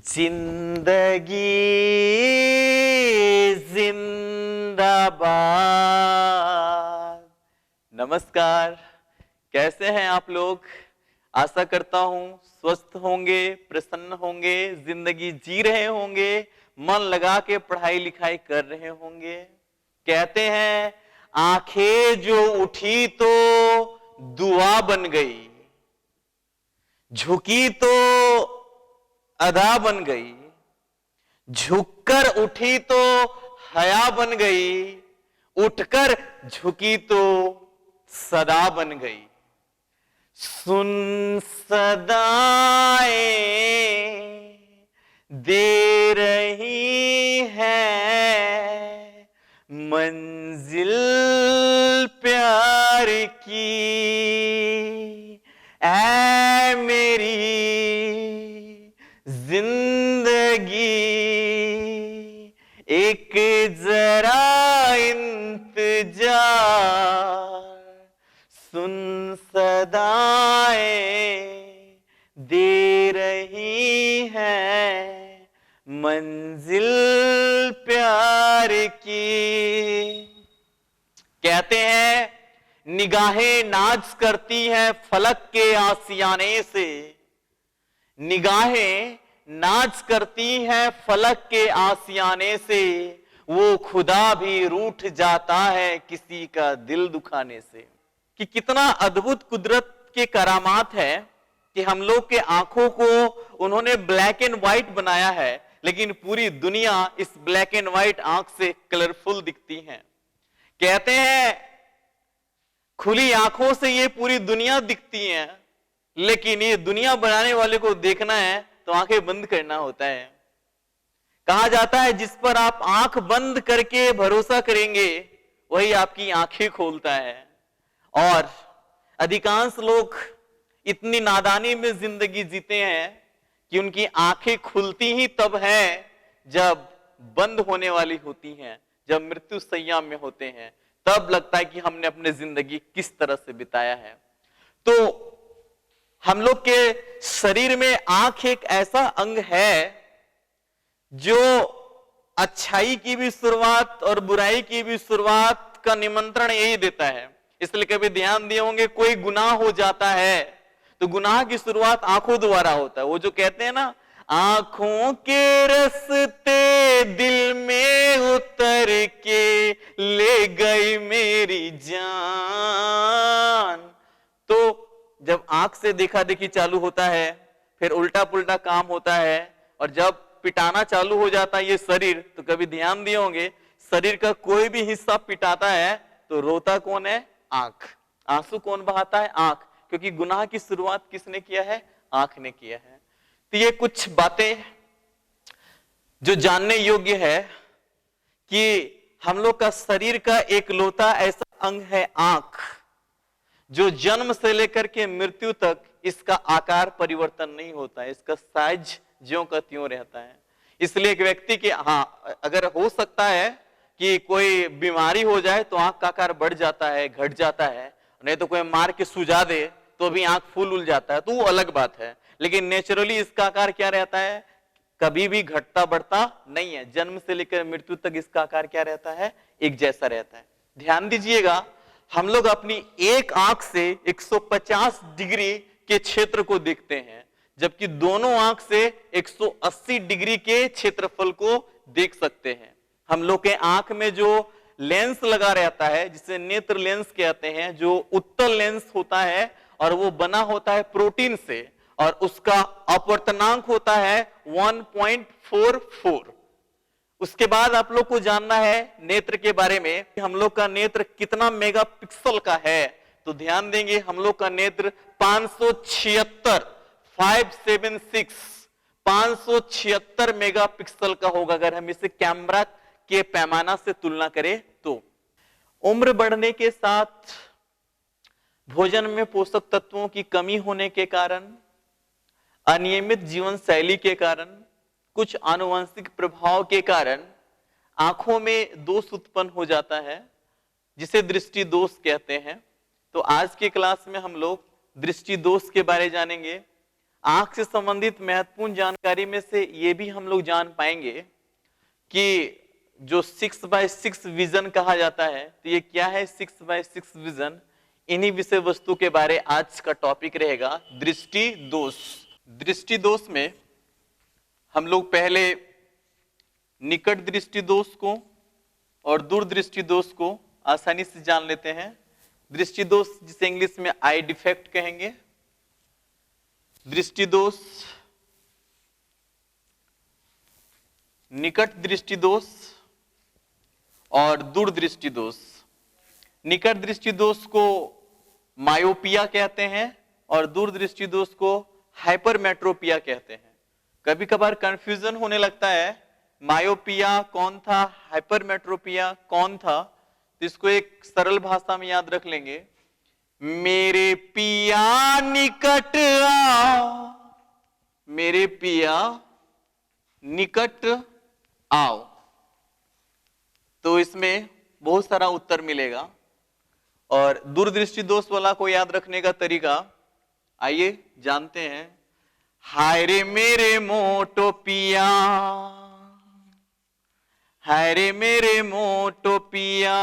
जिंदगी जिंदाबाद। नमस्कार, कैसे हैं आप लोग? आशा करता हूं स्वस्थ होंगे, प्रसन्न होंगे, जिंदगी जी रहे होंगे, मन लगा के पढ़ाई लिखाई कर रहे होंगे। कहते हैं आंखें जो उठी तो दुआ बन गई, झुकी तो अदा बन गई, झुककर उठी तो हया बन गई, उठकर झुकी तो सदा बन गई। सुन सदाएं दे रही है मंजिल प्यार की, ऐ मेरी जिंदगी एक जरा इंतजार, सुन सदाएं दे रही है मंजिल प्यार की। कहते हैं निगाहें नाज करती हैं फलक के आसियाने से, निगाहें नाच करती हैं फलक के आसियाने से, वो खुदा भी रूठ जाता है किसी का दिल दुखाने से। कि कितना अद्भुत कुदरत के करामात है कि हम लोग के आंखों को उन्होंने ब्लैक एंड व्हाइट बनाया है, लेकिन पूरी दुनिया इस ब्लैक एंड व्हाइट आंख से कलरफुल दिखती है। कहते हैं खुली आंखों से ये पूरी दुनिया दिखती है, लेकिन ये दुनिया बनाने वाले को देखना है तो आंखें बंद करना होता है। कहा जाता है जिस पर आप आंख बंद करके भरोसा करेंगे वही आपकी आंखें खोलता है। और अधिकांश लोग इतनी नादानी में जिंदगी जीते हैं कि उनकी आंखें खुलती ही तब है जब बंद होने वाली होती हैं, जब मृत्यु सैया में होते हैं, तब लगता है कि हमने अपनी जिंदगी किस तरह से बिताया है। तो हम लोग के शरीर में आंख एक ऐसा अंग है जो अच्छाई की भी शुरुआत और बुराई की भी शुरुआत का निमंत्रण यही देता है। इसलिए कभी ध्यान दिए होंगे कोई गुनाह हो जाता है तो गुनाह की शुरुआत आंखों द्वारा होता है। वो जो कहते हैं ना, आंखों के रस्ते दिल में उतर के ले गई मेरी जान। तो जब आंख से देखा देखी चालू होता है, फिर उल्टा पुल्टा काम होता है, और जब पिटाना चालू हो जाता है ये शरीर, तो कभी ध्यान दिए होंगे शरीर का कोई भी हिस्सा पिटाता है तो रोता कौन है? आंख। आंसू कौन बहाता है? आंख। क्योंकि गुनाह की शुरुआत किसने किया है? आंख ने किया है। तो ये कुछ बातें जो जानने योग्य है कि हम लोग का शरीर का एक लौता ऐसा अंग है आंख, जो जन्म से लेकर के मृत्यु तक इसका आकार परिवर्तन नहीं होता है, इसका साइज ज्यों का त्यों रहता है। इसलिए एक व्यक्ति के अगर हो सकता है कि कोई बीमारी हो जाए तो आंख का आकार बढ़ जाता है, घट जाता है, नहीं तो कोई मार के सुझा दे तो भी आंख फूल उल जाता है, तो वो अलग बात है। लेकिन नेचुरली इसका आकार क्या रहता है? कभी भी घटता बढ़ता नहीं है। जन्म से लेकर मृत्यु तक इसका आकार क्या रहता है? एक जैसा रहता है। ध्यान दीजिएगा, हम लोग अपनी एक आंख से 150 डिग्री के क्षेत्र को देखते हैं, जबकि दोनों आंख से 180 डिग्री के क्षेत्रफल को देख सकते हैं। हम लोग के आंख में जो लेंस लगा रहता है, जिसे नेत्र लेंस कहते हैं, जो उत्तल लेंस होता है और वो बना होता है प्रोटीन से, और उसका अपवर्तनांक होता है 1.44। उसके बाद आप लोग को जानना है नेत्र के बारे में, हम लोग का नेत्र कितना मेगापिक्सल का है। तो ध्यान देंगे हम लोग का नेत्र 576 मेगापिक्सल का होगा अगर हम इसे कैमरा के पैमाना से तुलना करें तो। उम्र बढ़ने के साथ भोजन में पोषक तत्वों की कमी होने के कारण, अनियमित जीवन शैली के कारण, कुछ आनुवंशिक प्रभाव के कारण आंखों में दोष उत्पन्न हो जाता है, जिसे दृष्टि दोष कहते हैं। तो आज के क्लास में हम लोग दृष्टि दोष के बारे जानेंगे। आंख से संबंधित महत्वपूर्ण जानकारी में से ये भी हम लोग जान पाएंगे कि जो 6x6 विजन कहा जाता है, तो ये क्या है 6x6 विजन? इन्हीं विषय वस्तु के बारे आज का टॉपिक रहेगा, दृष्टि दोष। दृष्टि दोष में हम लोग पहले निकट दृष्टि दोष को और दूर दृष्टि दोष को आसानी से जान लेते हैं। दृष्टि दोष जिसे इंग्लिश में आई डिफेक्ट कहेंगे, दृष्टि दोष, निकट दृष्टि दोष और दूर दृष्टि दोष। निकट दृष्टि दोष को मायोपिया कहते हैं और दूर दृष्टि दोष को हाइपरमेट्रोपिया कहते हैं। कभी कभार कंफ्यूजन होने लगता है, मायोपिया कौन था, हाइपरमेट्रोपिया कौन था, तो इसको एक सरल भाषा में याद रख लेंगे, मेरे पिया निकट आओ, मेरे पिया निकट आओ। तो इसमें बहुत सारा उत्तर मिलेगा। और दूरदृष्टि दोष वाला को याद रखने का तरीका आइए जानते हैं। हाय रे मेरे मोटो पिया, हाय रे मेरे मोटो पिया,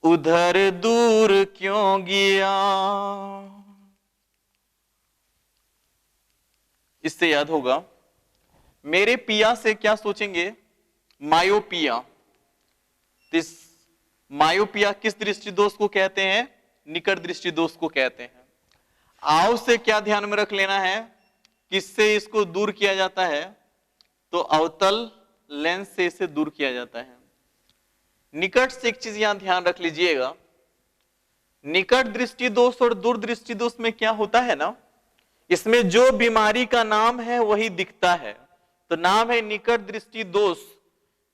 उधर दूर क्यों गया। इससे याद होगा, मेरे पिया से क्या सोचेंगे, मायोपिया। इस मायोपिया किस दृष्टि दोष को कहते हैं, निकट दृष्टि दोष को कहते हैं। आओ से क्या ध्यान में रख लेना है, किससे इसको दूर किया जाता है, तो अवतल लेंस से इसे दूर किया जाता है। निकट से एक चीज यहां ध्यान रख लीजिएगा, निकट दृष्टि दोष और दूर दृष्टि दोष में क्या होता है ना, इसमें जो बीमारी का नाम है वही दिखता है। तो नाम है निकट दृष्टि दोष,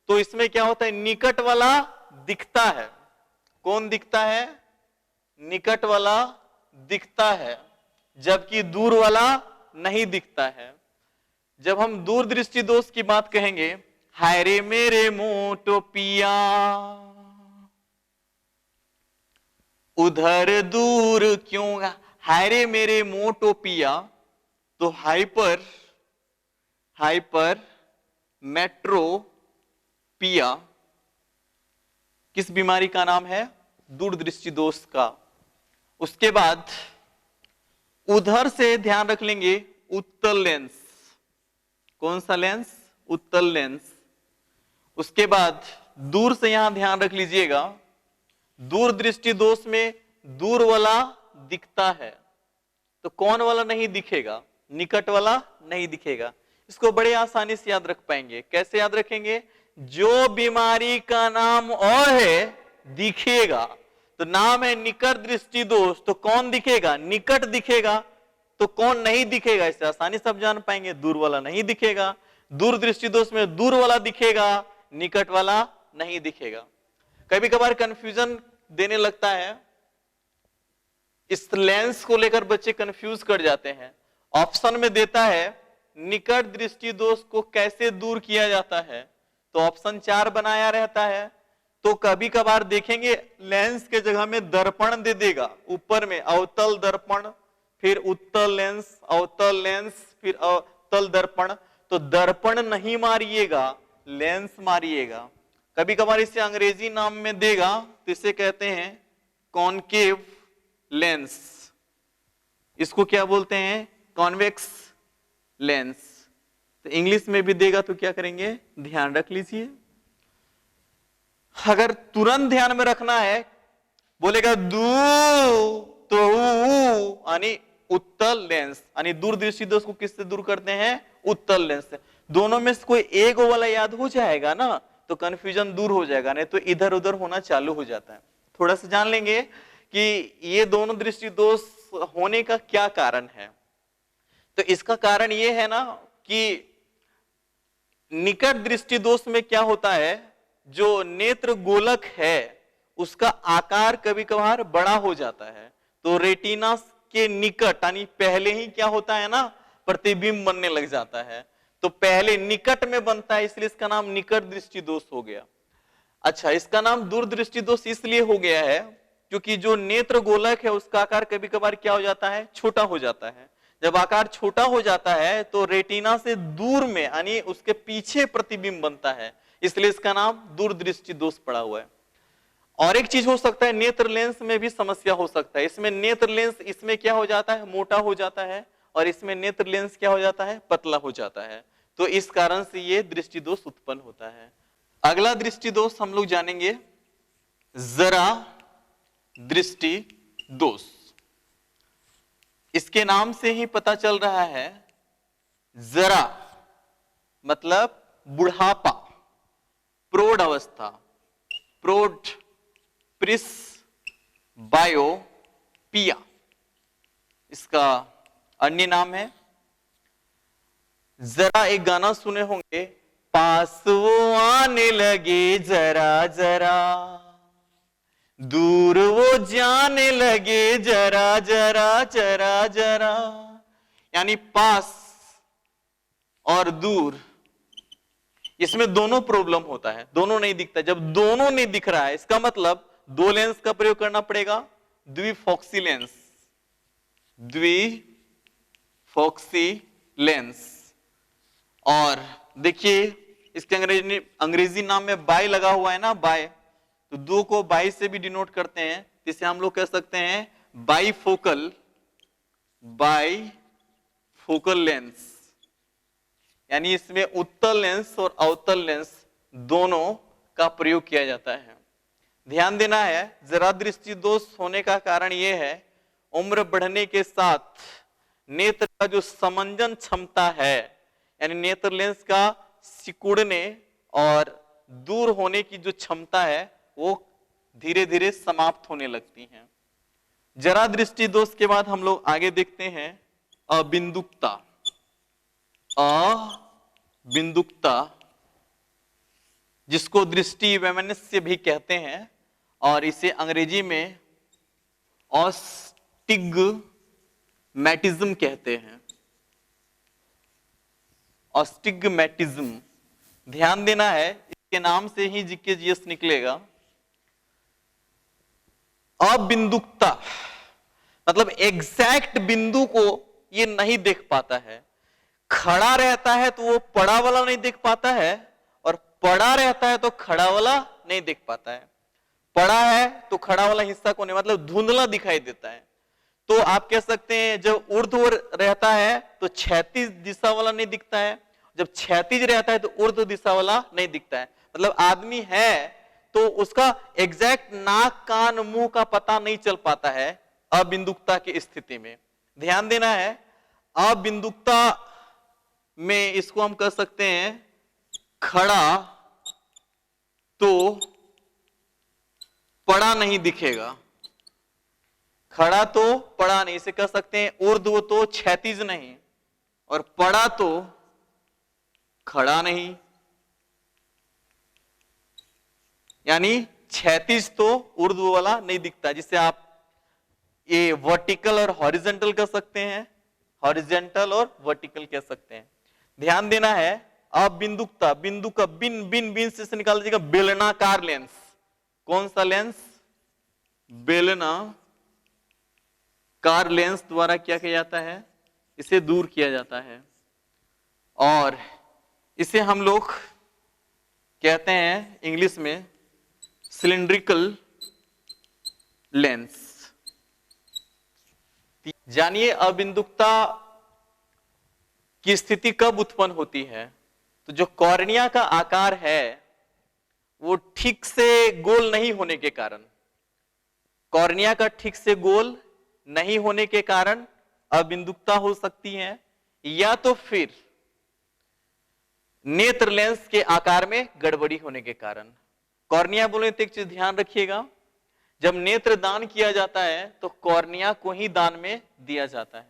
तो इसमें क्या होता है, निकट वाला दिखता है। कौन दिखता है, निकट वाला दिखता है, जबकि दूर वाला नहीं दिखता है। जब हम दूर दृष्टि दोष की बात कहेंगे, हाय रे मेरे मोटो पिया, उधर दूर क्यों, हाय रे मेरे मोटो पिया, तो हाइपर मेट्रोपिया किस बीमारी का नाम है, दूर दृष्टि दोष का। उसके बाद उधर से ध्यान रख लेंगे, उत्तल लेंस। कौन सा लेंस, उत्तल लेंस। उसके बाद दूर से यहां ध्यान रख लीजिएगा, दूर दृष्टि दोष में दूर वाला दिखता है, तो कौन वाला नहीं दिखेगा, निकट वाला नहीं दिखेगा। इसको बड़े आसानी से याद रख पाएंगे। कैसे याद रखेंगे, जो बीमारी का नाम और है दिखेगा, तो नाम है निकट दृष्टि दोष, तो कौन दिखेगा, निकट दिखेगा, तो कौन नहीं दिखेगा, इसे आसानी से जान पाएंगे, दूर वाला नहीं दिखेगा। दूर दृष्टि दोष में दूर वाला दिखेगा, निकट वाला नहीं दिखेगा। कभी कभार कंफ्यूजन देने लगता है, इस लेंस को लेकर बच्चे कंफ्यूज कर जाते हैं। ऑप्शन में देता है निकट दृष्टि दोष को कैसे दूर किया जाता है, तो ऑप्शन 4 बनाया रहता है। तो कभी कभार देखेंगे लेंस के जगह में दर्पण दे देगा, ऊपर में अवतल दर्पण, फिर उत्तल लेंस, अवतल लेंस, फिर अवतल दर्पण। तो दर्पण नहीं मारिएगा, लेंस मारिएगा। कभी कभार इसे अंग्रेजी नाम में देगा, तो इसे कहते हैं कॉनकेव लेंस। इसको क्या बोलते हैं, कॉन्वेक्स लेंस। तो इंग्लिश में भी देगा तो क्या करेंगे, ध्यान रख लीजिए। अगर तुरंत ध्यान में रखना है, बोलेगा दू तो यानी उत्तल लेंस, यानी दूर दृष्टि दोष को किससे दूर करते हैं, उत्तल लेंस से। दोनों में से कोई एक वाला याद हो जाएगा ना, तो कंफ्यूजन दूर हो जाएगा, नहीं तो इधर उधर होना चालू हो जाता है। थोड़ा सा जान लेंगे कि ये दोनों दृष्टि दोष होने का क्या कारण है। तो इसका कारण ये है ना कि निकट दृष्टि दोष में क्या होता है, जो नेत्र गोलक है उसका आकार कभी कभार बड़ा हो जाता है। तो रेटिना के निकट यानी पहले ही क्या होता है ना, प्रतिबिंब बनने लग जाता है। तो पहले निकट में बनता है, इसलिए इसका नाम निकट दृष्टि दोष हो गया। अच्छा, इसका नाम दूर दृष्टि दोष इसलिए हो गया है क्योंकि जो नेत्र गोलक है उसका आकार कभी कभार क्या हो जाता है, छोटा हो जाता है। जब आकार छोटा हो जाता है तो रेटिना से दूर में यानी उसके पीछे प्रतिबिंब बनता है, इसलिए इसका नाम दूरदृष्टि दोष पड़ा हुआ है। और एक चीज हो सकता है, नेत्र लेंस में भी समस्या हो सकता है। इसमें नेत्र लेंस इसमें क्या हो जाता है, मोटा हो जाता है, और इसमें नेत्र लेंस क्या हो जाता है, पतला हो जाता है। तो इस कारण से ये दृष्टि दोष उत्पन्न होता है। अगला दृष्टि दोष हम लोग जानेंगे जरा दृष्टि दोष। इसके नाम से ही पता चल रहा है, जरा मतलब बुढ़ापा, प्रौढ़ अवस्था, प्रौढ़, प्रिस बायोपिया इसका अन्य नाम है। जरा एक गाना सुने होंगे, पास वो आने लगे जरा जरा, दूर वो जाने लगे जरा जरा जरा जरा। यानी पास और दूर, इसमें दोनों प्रॉब्लम होता है, दोनों नहीं दिखता। जब दोनों नहीं दिख रहा है इसका मतलब दो लेंस का प्रयोग करना पड़ेगा, द्विफॉक्सी लेंस, द्विफॉक्सी लेंस। और देखिए इसके अंग्रेजी नाम में बाई लगा हुआ है ना, बाय, तो दो को बाई से भी डिनोट करते हैं, जिसे हम लोग कह सकते हैं बाईफोकल, बाईफोकल लेंस। यानी इसमें उत्तल लेंस और अवतल लेंस दोनों का प्रयोग किया जाता है। ध्यान देना है, जरा दृष्टि दोष होने का कारण यह है, उम्र बढ़ने के साथ नेत्र का जो समंजन क्षमता है, यानी नेत्र लेंस का सिकुड़ने और दूर होने की जो क्षमता है वो धीरे धीरे समाप्त होने लगती है। जरा दृष्टि दोष के बाद हम लोग आगे देखते हैं अबिंदुकता। अबिंदुकता जिसको दृष्टि वैमनस्य भी कहते हैं, और इसे अंग्रेजी में ऑस्टिग्मैटिज्म कहते हैं। ऑस्टिग्मैटिज्म, ध्यान देना है, इसके नाम से ही जीकेजीएस निकलेगा। अबिंदुकता मतलब एग्जैक्ट बिंदु को ये नहीं देख पाता है। खड़ा रहता है तो वो पड़ा वाला नहीं देख पाता है, और पड़ा रहता है तो खड़ा वाला नहीं देख पाता है। पड़ा है तो खड़ा वाला हिस्सा को नहीं, मतलब धुंधला दिखाई देता है। तो आप कह सकते हैं जब ऊर्ध्व रहता है तो क्षैतिज दिशा वाला नहीं दिखता है, जब क्षैतिज रहता है तो ऊर्ध्व दिशा वाला नहीं दिखता है। मतलब आदमी है तो उसका एग्जैक्ट नाक कान मुंह का पता नहीं चल पाता है अबिंदुकता की स्थिति में। ध्यान देना है, अबिंदुकता में इसको हम कह सकते हैं खड़ा तो पड़ा नहीं दिखेगा, खड़ा तो पड़ा नहीं, इसे कह सकते हैं ऊर्ध्व तो क्षैतिज नहीं, और पड़ा तो खड़ा नहीं। यानी क्षैतिज तो ऊर्ध्व वाला नहीं दिखता, जिससे आप ये वर्टिकल और हॉरिजेंटल कह सकते हैं, हॉरिजेंटल और वर्टिकल कह सकते हैं। ध्यान देना है, अबिंदुकता, बिंदु का बिन बिन बिन से निकाल दीजिएगा बेलनाकार लेंस। कौन सा लेंस? बेलनाकार लेंस द्वारा क्या किया जाता है, इसे दूर किया जाता है, और इसे हम लोग कहते हैं इंग्लिश में सिलिंड्रिकल लेंस। जानिए अबिंदुकता की स्थिति कब उत्पन्न होती है। तो जो कॉर्निया का आकार है वो ठीक से गोल नहीं होने के कारण, कॉर्निया का ठीक से गोल नहीं होने के कारण अबिंदुकता हो सकती है, या तो फिर नेत्र लेंस के आकार में गड़बड़ी होने के कारण। कॉर्निया बोले तो एक चीज ध्यान रखिएगा, जब नेत्र दान किया जाता है तो कॉर्निया को ही दान में दिया जाता है।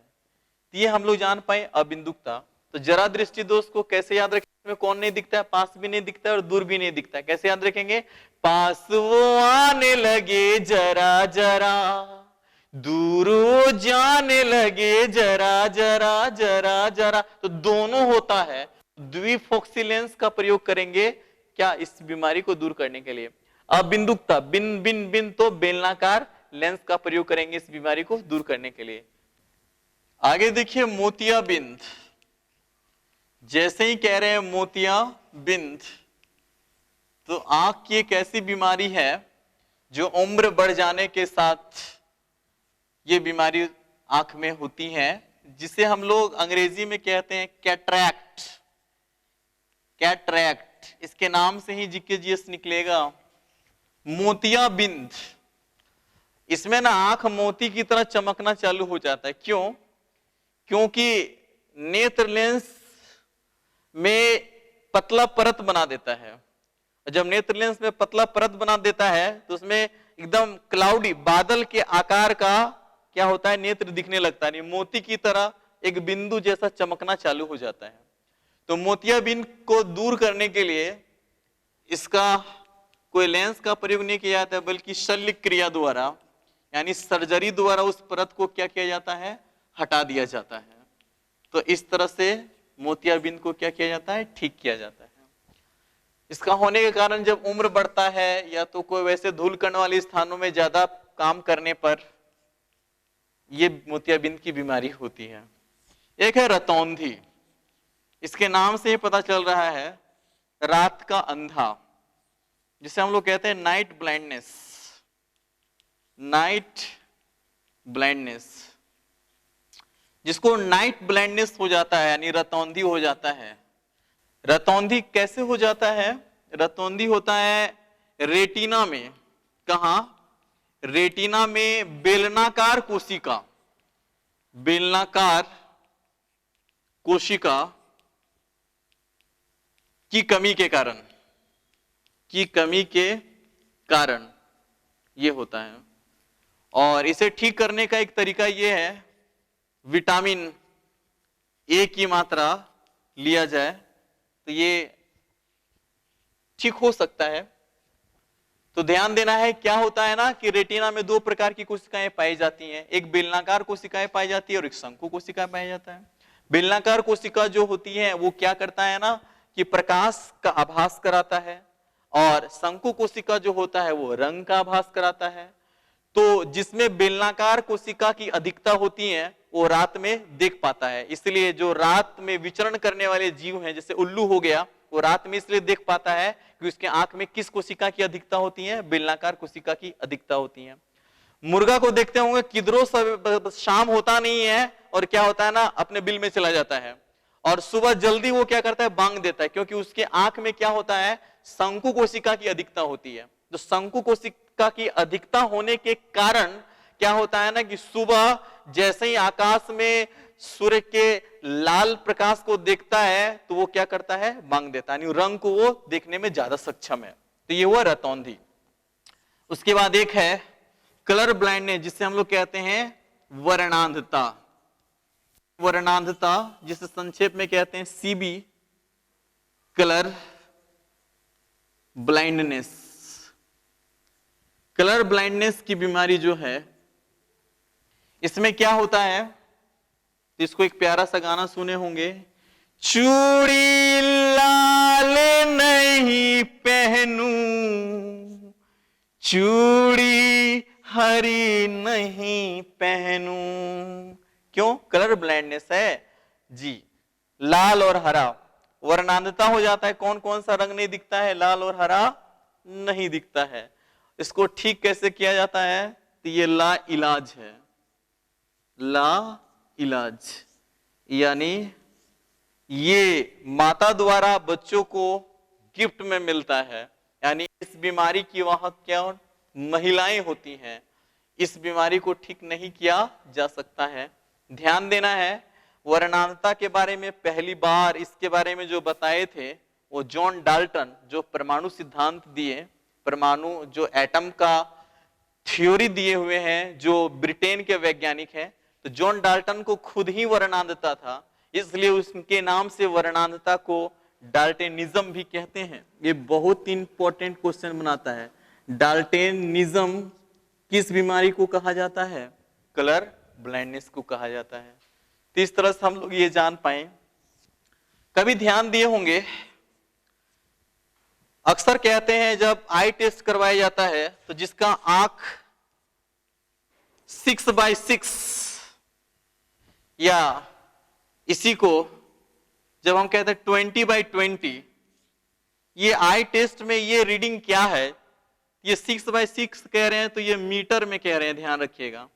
तो ये हम लोग जान पाए अबिंदुकता। तो जरा दृष्टि दोष को कैसे याद रखें, इसमें कौन नहीं दिखता है, पास भी नहीं दिखता है और दूर भी नहीं दिखता है। कैसे याद रखेंगे, पास वो आने लगे जरा जरा, दूर वो जाने लगे जरा जरा जरा जरा। तो दोनों होता है, द्विफॉक्सी लेंस का प्रयोग करेंगे क्या, इस बीमारी को दूर करने के लिए। अबिंदुकता, बिन बिन बिन तो बेलनाकार लेंस का प्रयोग करेंगे इस बीमारी को दूर करने के लिए। आगे देखिए मोतियाबिंद। जैसे ही कह रहे हैं मोतियाबिंद, तो आंख की एक ऐसी बीमारी है जो उम्र बढ़ जाने के साथ ये बीमारी आंख में होती है, जिसे हम लोग अंग्रेजी में कहते हैं कैटरैक्ट। कैटरैक्ट, इसके नाम से ही जीके-जीएस निकलेगा। मोतियाबिंद, इसमें ना आंख मोती की तरह चमकना चालू हो जाता है। क्यों? क्योंकि नेत्र लेंस में पतला परत बना देता है। जब नेत्र लेंस में पतला परत बना देता है तो उसमें एकदम क्लाउडी, बादल के आकार का क्या होता है, नेत्र दिखने लगता है, मोती की तरह एक बिंदु जैसा चमकना चालू हो जाता है। तो मोतियाबिंद को दूर करने के लिए इसका कोई लेंस का प्रयोग नहीं किया जाता है, बल्कि शल्य क्रिया द्वारा यानी सर्जरी द्वारा उस परत को क्या किया जाता है, हटा दिया जाता है। तो इस तरह से मोतियाबिंद को क्या किया जाता है, ठीक किया जाता है। इसका होने के कारण जब उम्र बढ़ता है या तो कोई वैसे धूल कण वाले स्थानों में ज्यादा काम करने पर ये मोतियाबिंद की बीमारी होती है। एक है रतौंधी। इसके नाम से ही पता चल रहा है रात का अंधा, जिसे हम लोग कहते हैं नाइट ब्लाइंडनेस। नाइट ब्लाइंडनेस, जिसको नाइट ब्लाइंडनेस हो जाता है यानी रतौंधी हो जाता है। रतौंधी कैसे हो जाता है? रतौंधी होता है रेटिना में। कहां? रेटिना में बेलनाकार कोशिका, बेलनाकार कोशिका की कमी के कारण, यह होता है। और इसे ठीक करने का एक तरीका यह है, विटामिन ए की मात्रा लिया जाए तो ये ठीक हो सकता है। तो ध्यान देना है, क्या होता है ना कि रेटिना में दो प्रकार की कोशिकाएं पाई जाती हैं, एक बेलनाकार कोशिकाएं पाई जाती है और एक शंकु कोशिका पाया जाता है। बेलनाकार कोशिका जो होती है वो क्या करता है ना कि प्रकाश का आभास कराता है, और शंकु कोशिका जो होता है वो रंग का आभास कराता है। तो जिसमें बेलनाकार कोशिका की अधिकता होती है वो रात में देख पाता है। इसलिए जो रात में विचरण करने वाले जीव हैं, जैसे उल्लू हो गया, वो रात में इसलिए देख पाता है कि उसके आंख में किस कोशिका की अधिकता होती है, बेलनाकार कोशिका की अधिकता होती है। मुर्गा को देखते होंगे, किधरों शाम होता नहीं है और क्या होता है ना, अपने बिल में चला जाता है, और सुबह जल्दी वो क्या करता है, बांग देता है, क्योंकि उसके आंख में क्या होता है, शंकु कोशिका की अधिकता होती है। तो शंकु कोशिका की अधिकता होने के कारण क्या होता है ना कि सुबह जैसे ही आकाश में सूर्य के लाल प्रकाश को देखता है तो वो क्या करता है, बांग देता है, रंग को वो देखने में ज्यादा सक्षम है। तो ये हुआ रतौंधी। उसके बाद एक है कलर ब्लाइंडनेस, जिसे हम लोग कहते हैं वर्णांधता। वर्णांधता, जिसे संक्षेप में कहते हैं CB, colour blindness. Colour blindness की बीमारी जो है, इसमें क्या होता है, तो इसको एक प्यारा सा गाना सुने होंगे, चूड़ी लाल नहीं पहनूं, चूड़ी हरी नहीं पहनूं। क्यों? कलर ब्लाइंडनेस है जी, लाल और हरा। वर्णांधता हो जाता है, कौन कौन सा रंग नहीं दिखता है, लाल और हरा नहीं दिखता है। इसको ठीक कैसे किया जाता है, तो ये ला इलाज है। ला इलाज यानी ये माता द्वारा बच्चों को गिफ्ट में मिलता है, यानी इस बीमारी की वाहक क्या महिलाएं होती हैं। इस बीमारी को ठीक नहीं किया जा सकता है। ध्यान देना है, वर्णांधता के बारे में पहली बार इसके बारे में जो बताए थे वो जॉन डाल्टन, जो परमाणु सिद्धांत दिए, परमाणु जो एटम का थ्योरी दिए हुए हैं, जो ब्रिटेन के वैज्ञानिक हैं। तो जॉन डाल्टन को खुद ही वर्णांधता था, इसलिए उसके नाम से वर्णांधता को डाल्टेनिज्म भी कहते हैं। ये बहुत इंपॉर्टेंट क्वेश्चन बनाता है। डाल्टेनिज्म किस बीमारी को कहा जाता है? कलर ब्लाइंडनेस को कहा जाता है। तो इस तरह से हम लोग ये जान पाए। कभी ध्यान दिए होंगे, अक्सर कहते हैं जब आई टेस्ट करवाया जाता है तो जिसका आंख 6/6 या इसी को जब हम कहते हैं 20/20, ये आई टेस्ट में ये रीडिंग क्या है, ये 6/6 कह रहे हैं तो ये मीटर में कह रहे हैं, ध्यान रखिएगा,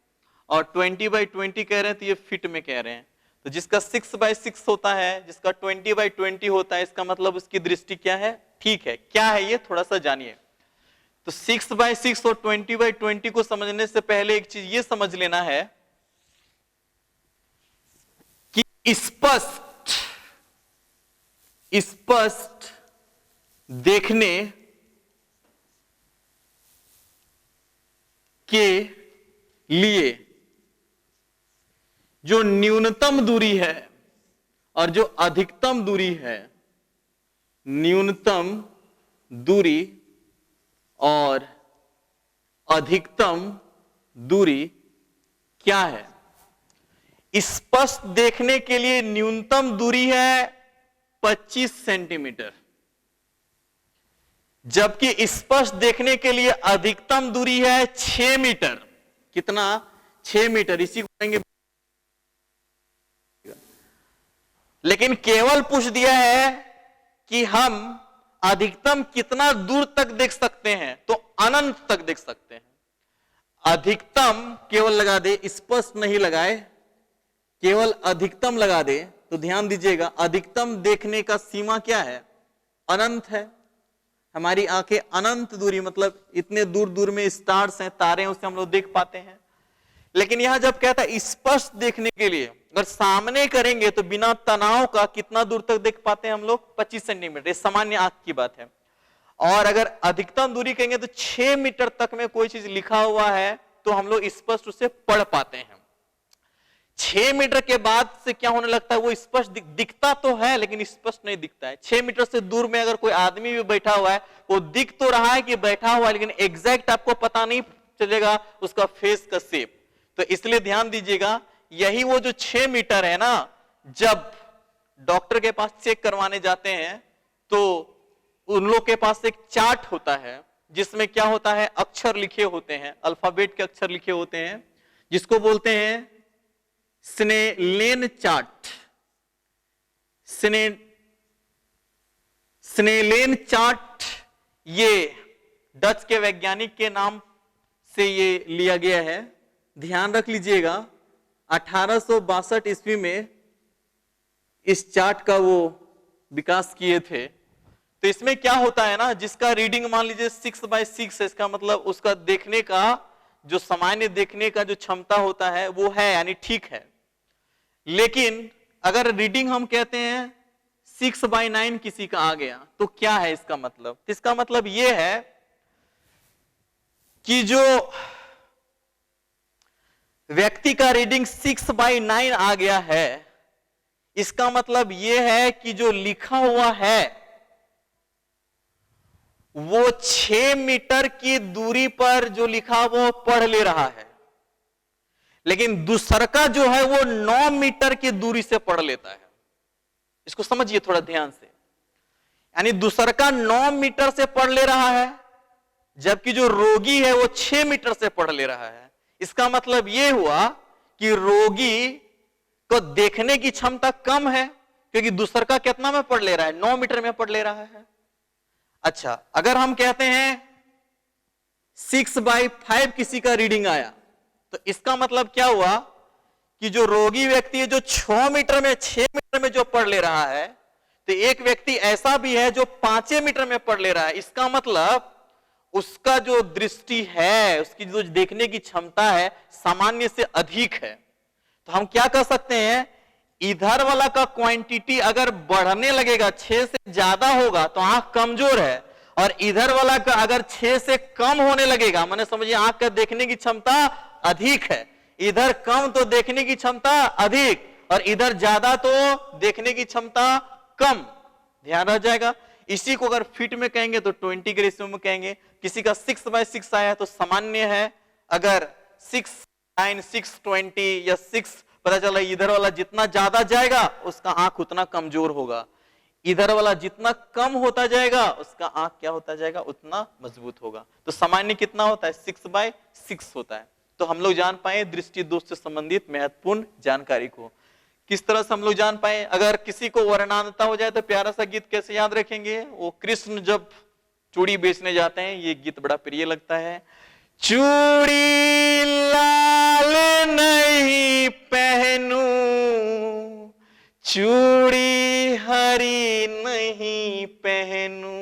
और 20/20 कह रहे हैं तो ये फीट में कह रहे हैं। तो जिसका 6/6 होता है, जिसका 20/20 होता है, इसका मतलब उसकी दृष्टि क्या है, ठीक है। क्या है ये, थोड़ा सा जानिए। तो 6/6 और 20/20 को समझने से पहले एक चीज ये समझ लेना है कि स्पष्ट देखने के लिए जो न्यूनतम दूरी है और जो अधिकतम दूरी है, न्यूनतम दूरी और अधिकतम दूरी क्या है? स्पष्ट देखने के लिए न्यूनतम दूरी है 25 सेंटीमीटर, जबकि स्पष्ट देखने के लिए अधिकतम दूरी है 6 मीटर। कितना? 6 मीटर। इसी को कहेंगे, लेकिन केवल पूछ दिया है कि हम अधिकतम कितना दूर तक देख सकते हैं, तो अनंत तक देख सकते हैं। अधिकतम केवल लगा दे, स्पष्ट नहीं लगाए, केवल अधिकतम लगा दे, तो ध्यान दीजिएगा अधिकतम देखने का सीमा क्या है? अनंत है। हमारी आंखें अनंत दूरी, मतलब इतने दूर दूर में स्टार्स हैं, तारे हैं, उससे हम लोग देख पाते हैं। लेकिन यहां जब कहता है स्पष्ट देखने के लिए, अगर सामने करेंगे तो बिना तनाव का कितना दूर तक देख पाते हैं हम लोग? 25 सेंटीमीटर। ये सामान्य आंख की बात है। और अगर अधिकतम दूरी कहेंगे तो 6 मीटर तक में कोई चीज लिखा हुआ है तो हम लोग स्पष्ट उसे पढ़ पाते हैं। 6 मीटर के बाद से क्या होने लगता है? वो स्पष्ट दिखता तो है लेकिन स्पष्ट नहीं दिखता है। 6 मीटर से दूर में अगर कोई आदमी भी बैठा हुआ है, वो दिख तो रहा है कि बैठा हुआ है, लेकिन एग्जैक्ट आपको पता नहीं चलेगा उसका फेस का शेप। तो इसलिए ध्यान दीजिएगा, यही वो जो 6 मीटर है ना, जब डॉक्टर के पास चेक करवाने जाते हैं तो उन लोग के पास एक चार्ट होता है जिसमें क्या होता है? अक्षर लिखे होते हैं, अल्फाबेट के अक्षर लिखे होते हैं, जिसको बोलते हैं स्नेलेन चार्ट। स्नेलेन चार्ट ये डच के वैज्ञानिक के नाम से ये लिया गया है। ध्यान रख लीजिएगा, 1862 ईस्वी में इस चार्ट का वो विकास किए थे। तो इसमें क्या होता है ना, जिसका रीडिंग मान लीजिए 6/6 है, इसका मतलब उसका देखने का जो सामान्य देखने का जो क्षमता होता है वो है, यानी ठीक है। लेकिन अगर रीडिंग हम कहते हैं 6/9 किसी का आ गया तो क्या है इसका मतलब? इसका मतलब यह है कि जो व्यक्ति का रीडिंग 6/9 आ गया है, इसका मतलब यह है कि जो लिखा हुआ है वो 6 मीटर की दूरी पर जो लिखा वो पढ़ ले रहा है, लेकिन दूसरका जो है वो 9 मीटर की दूरी से पढ़ लेता है। इसको समझिए थोड़ा ध्यान से, यानी दूसरका 9 मीटर से पढ़ ले रहा है, जबकि जो रोगी है वो 6 मीटर से पढ़ ले रहा है। इसका मतलब यह हुआ कि रोगी को देखने की क्षमता कम है, क्योंकि दूसरका कितना में पढ़ ले रहा है? 9 मीटर में पढ़ ले रहा है। अच्छा, अगर हम कहते हैं 6/5 किसी का रीडिंग आया, तो इसका मतलब क्या हुआ कि जो रोगी व्यक्ति है जो 6 मीटर में जो पढ़ ले रहा है, तो एक व्यक्ति ऐसा भी है जो 5 मीटर में पढ़ ले रहा है। इसका मतलब उसका जो दृष्टि है, उसकी जो देखने की क्षमता है सामान्य से अधिक है। तो हम क्या कर सकते हैं, इधर वाला का क्वांटिटी अगर बढ़ने लगेगा, 6 से ज्यादा होगा तो आंख कमजोर है, और इधर वाला का अगर 6 से कम होने लगेगा, माने समझिए आंख का देखने की क्षमता अधिक है, इधर कम तो देखने की क्षमता अधिक, और इधर ज्यादा तो देखने की क्षमता कम। ध्यान रह जाएगा। इसी को अगर फीट में कहेंगे तो 20 के रेशियो में कहेंगे। किसी का 6/6 आया तो सामान्य है, अगर 6/9, 6/20 या 6 पता चला, इधर वाला जितना ज्यादा जाएगा उसका आंख उतना कमजोर होगा, इधर वाला जितना कम होता जाएगा उसका आंख क्या होता जाएगा? उतना मजबूत होगा। तो सामान्य कितना होता है? 6/6 होता है। तो हम लोग जान पाए दृष्टि दोष से संबंधित महत्वपूर्ण जानकारी को। किस तरह से हम लोग जान पाए? अगर किसी को वर्णांधता हो जाए तो प्यारा सा गीत कैसे याद रखेंगे? वो कृष्ण जब चूड़ी बेचने जाते हैं, ये गीत बड़ा प्रिय लगता है। चूड़ी लाल नहीं पहनूं, चूड़ी हरी नहीं पहनूं।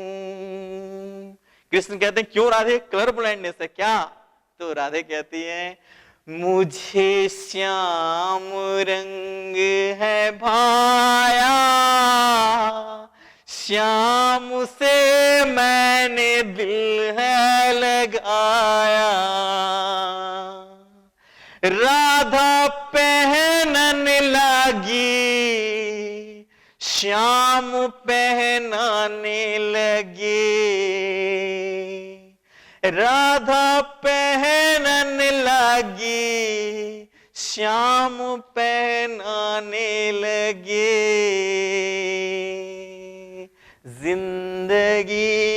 कृष्ण कहते हैं क्यों राधे, कलर ब्लाइंडनेस है क्या? तो राधे कहती है मुझे श्याम रंग है भाया, श्याम से मैंने दिल है लगाया। राधा पहनन लगी, श्याम पहनाने लगे। राधा पहनन लगी, श्याम पहनाने लगे। जिंदगी